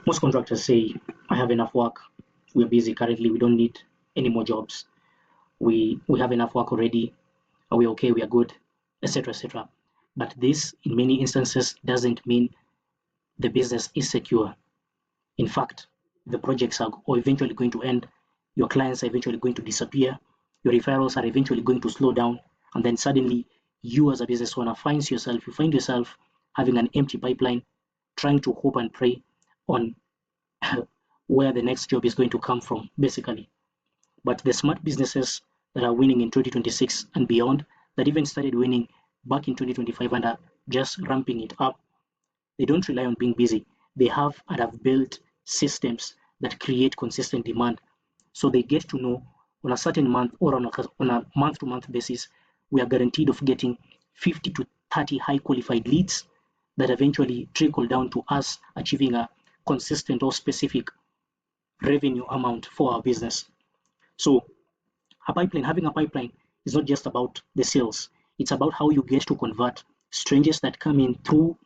Most contractors say, I have enough work, we're busy currently, we don't need any more jobs, we have enough work already, are we okay, we are good, etc. etc. But this, in many instances, doesn't mean the business is secure. In fact, the projects are eventually going to end, your clients are eventually going to disappear, your referrals are eventually going to slow down, and then suddenly you as a business owner you find yourself having an empty pipeline, trying to hope and pray on where the next job is going to come from, basically. But the smart businesses that are winning in 2026 and beyond, that even started winning back in 2025 and are just ramping it up, they don't rely on being busy. They have and have built systems that create consistent demand. So they get to know on a certain month or on a month-to-month basis, we are guaranteed of getting 50 to 30 high qualified leads that eventually trickle down to us achieving a consistent or specific revenue amount for our business. So having a pipeline is not just about the sales. It's about how you get to convert strangers that come in through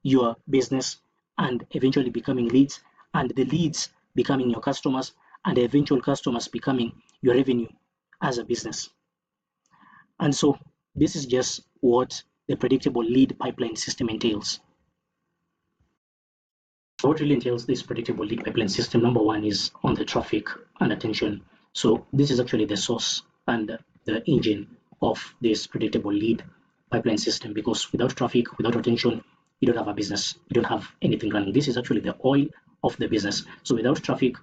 your business and eventually becoming leads, and the leads becoming your customers, and the eventual customers becoming your revenue as a business. And so this is just what the predictable lead pipeline system entails. What really entails this predictable lead pipeline system, number one, is on the traffic and attention. So this is actually the source and the engine of this predictable lead pipeline system, because without traffic, without attention, you don't have a business, you don't have anything running. This is actually the oil of the business. So without traffic,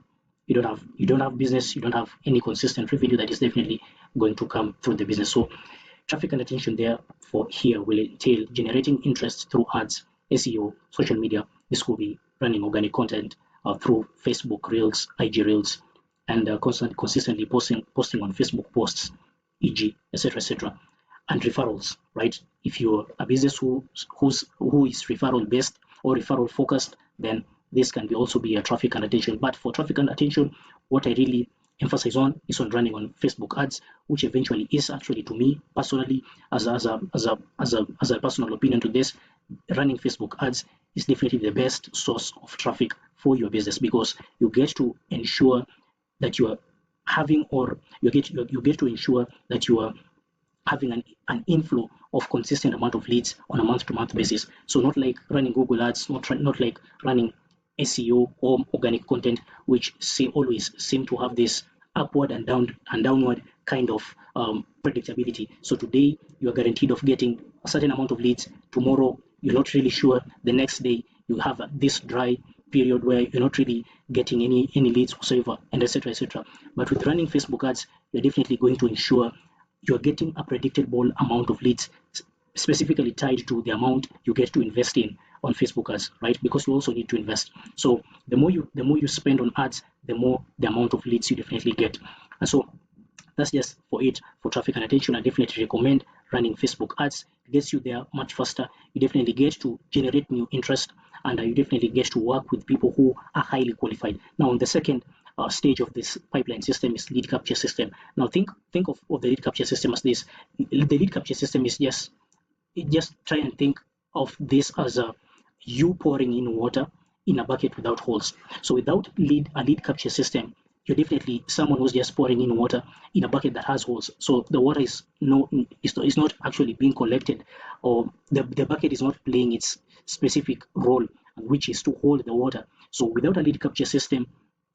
you don't have business, you don't have any consistent revenue that is definitely going to come through the business. So traffic and attention therefore here will entail generating interest through ads, SEO, social media. This could be running organic content through Facebook Reels, IG Reels, and consistently posting on Facebook posts, e.g., etc., etc. And referrals, right? If you're a business who is referral based or referral focused, then this can also be a traffic and attention. But for traffic and attention, what I really emphasize on is on running on Facebook ads, which eventually is actually, to me personally, as a personal opinion to this, running Facebook ads is definitely the best source of traffic for your business, because you get to ensure that you are having, or you get to ensure that you are having an inflow of consistent amount of leads on a month-to-month basis. So not like running Google ads, not like running SEO or organic content, which always seem to have this upward and downward kind of predictability. So today you are guaranteed of getting a certain amount of leads. Tomorrow you're not really sure. The next day you have this dry period where you're not really getting any leads whatsoever, and etc. etc. But with running Facebook ads, you're definitely going to ensure you're getting a predictable amount of leads, specifically tied to the amount you get to invest in on Facebook ads, right? Because you also need to invest. So the more you spend on ads, the more the amount of leads you definitely get. And so that's just for traffic and attention. I definitely recommend running Facebook ads. It gets you there much faster. You definitely get to generate new interest, and you definitely get to work with people who are highly qualified. Now, on the second stage of this pipeline system is lead capture system. Now, think of the lead capture system as this. The lead capture system is just try and think of this as you pouring in water in a bucket without holes. So without a lead capture system, you're definitely someone who's just pouring in water in a bucket that has holes. So the water is not actually being collected, or the bucket is not playing its specific role, which is to hold the water. So without a lead capture system,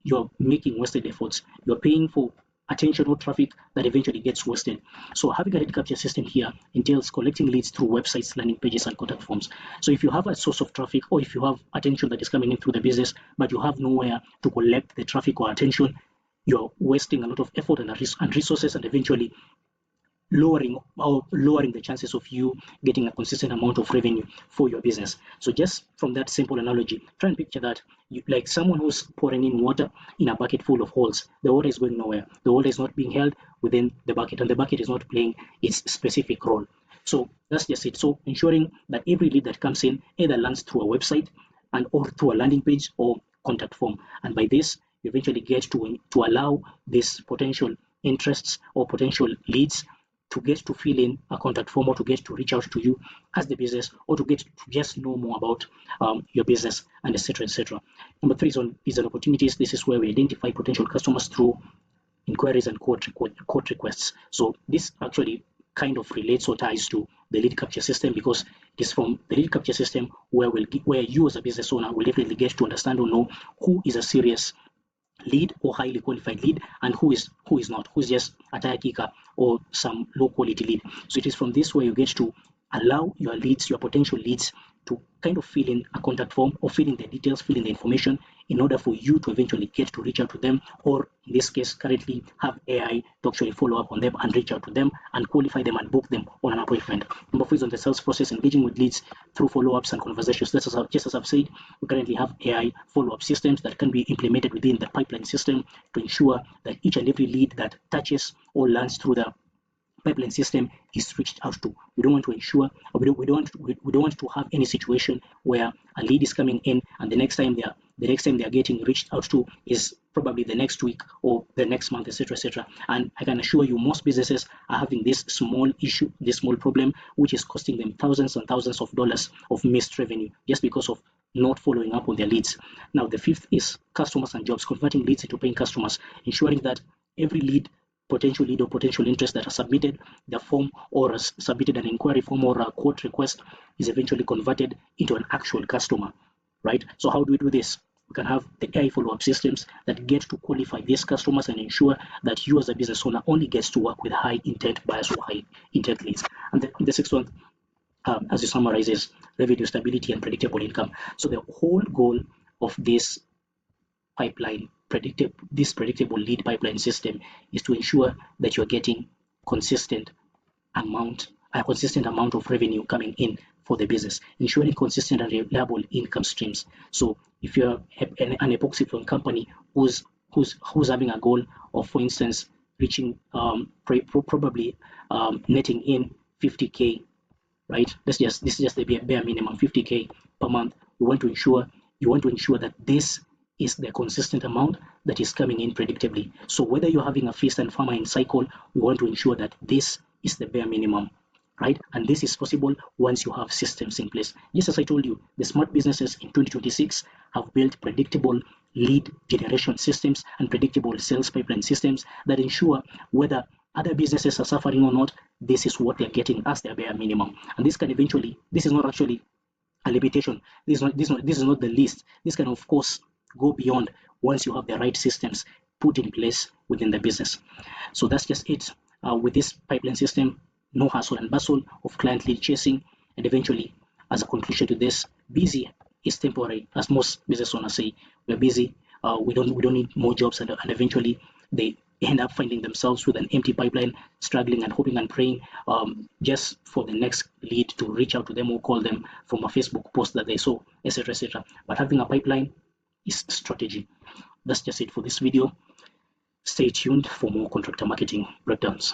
you're making wasted efforts. You're paying for attention or traffic that eventually gets wasted. So having a lead capture system here entails collecting leads through websites, landing pages, and contact forms. So if you have a source of traffic, or if you have attention that is coming in through the business, but you have nowhere to collect the traffic or attention, you're wasting a lot of effort and resources, and eventually lowering the chances of you getting a consistent amount of revenue for your business. So just from that simple analogy, try and picture that like someone who's pouring in water in a bucket full of holes. The water is going nowhere. The water is not being held within the bucket, and the bucket is not playing its specific role. So that's just it. So ensuring that every lead that comes in either lands through a website or through a landing page or contact form, and by this you eventually get to allow these potential interests or potential leads to get to fill in a contact form, or to get to reach out to you as the business, or to get to just know more about your business, and etc. etc. Number 3 is on opportunities. This is where we identify potential customers through inquiries and quote requests. So this actually kind of relates or ties to the lead capture system, because it is from the lead capture system where you as a business owner will definitely get to understand or know who is a serious lead or highly qualified lead, and who is not, who's just a tire kicker or some low quality lead. So it is from this where you get to allow your leads, your potential leads, to kind of fill in a contact form, or fill in the details, fill in the information, in order for you to eventually get to reach out to them, or in this case currently have AI to actually follow up on them and reach out to them and qualify them and book them on an appointment. Number 4 is on the sales process, engaging with leads through follow-ups and conversations. Just as I've said, we currently have AI follow-up systems that can be implemented within the pipeline system to ensure that each and every lead that touches or lands through the pipeline system is reached out to. We don't want to have any situation where a lead is coming in and the next time they are getting reached out to is probably the next week or the next month, etc. etc. And I can assure you, most businesses are having this small issue, this small problem, which is costing them thousands and thousands of dollars of missed revenue just because of not following up on their leads. Now, the 5th is customers and jobs, converting leads into paying customers, ensuring that every potential lead or potential interest that has submitted the form or has submitted an inquiry form or a quote request is eventually converted into an actual customer, right? So how do we do this? We can have the AI follow-up systems that get to qualify these customers and ensure that you as a business owner only gets to work with high intent buyers or high intent leads. And the 6th one, as you summarize, is revenue stability and predictable income. So the whole goal of this pipeline, this predictable lead pipeline system, is to ensure that you're getting a consistent amount of revenue coming in for the business, ensuring consistent and reliable income streams. So if you're an epoxy foam company who's having a goal of, for instance, reaching probably netting in 50K, right? This is just the bare minimum, 50K per month. You want to ensure that this is the consistent amount that is coming in predictably. So whether you're having a feast and famine cycle, we want to ensure that this is the bare minimum, right? And this is possible once you have systems in place. Just as I told you, the smart businesses in 2026 have built predictable lead generation systems and predictable sales pipeline systems that ensure whether other businesses are suffering or not, this is what they're getting as their bare minimum. And this is not actually a limitation. This is not the least. This can, of course, go beyond once you have the right systems put in place within the business. So that's just it with this pipeline system. No hustle and bustle of client lead chasing, and eventually, as a conclusion to this, busy is temporary. As most business owners say, we're busy. We don't need more jobs, and eventually they end up finding themselves with an empty pipeline, struggling and hoping and praying just for the next lead to reach out to them or call them from a Facebook post that they saw, etc. etc. But having a pipeline is strategy. That's just it for this video. Stay tuned for more contractor marketing breakdowns.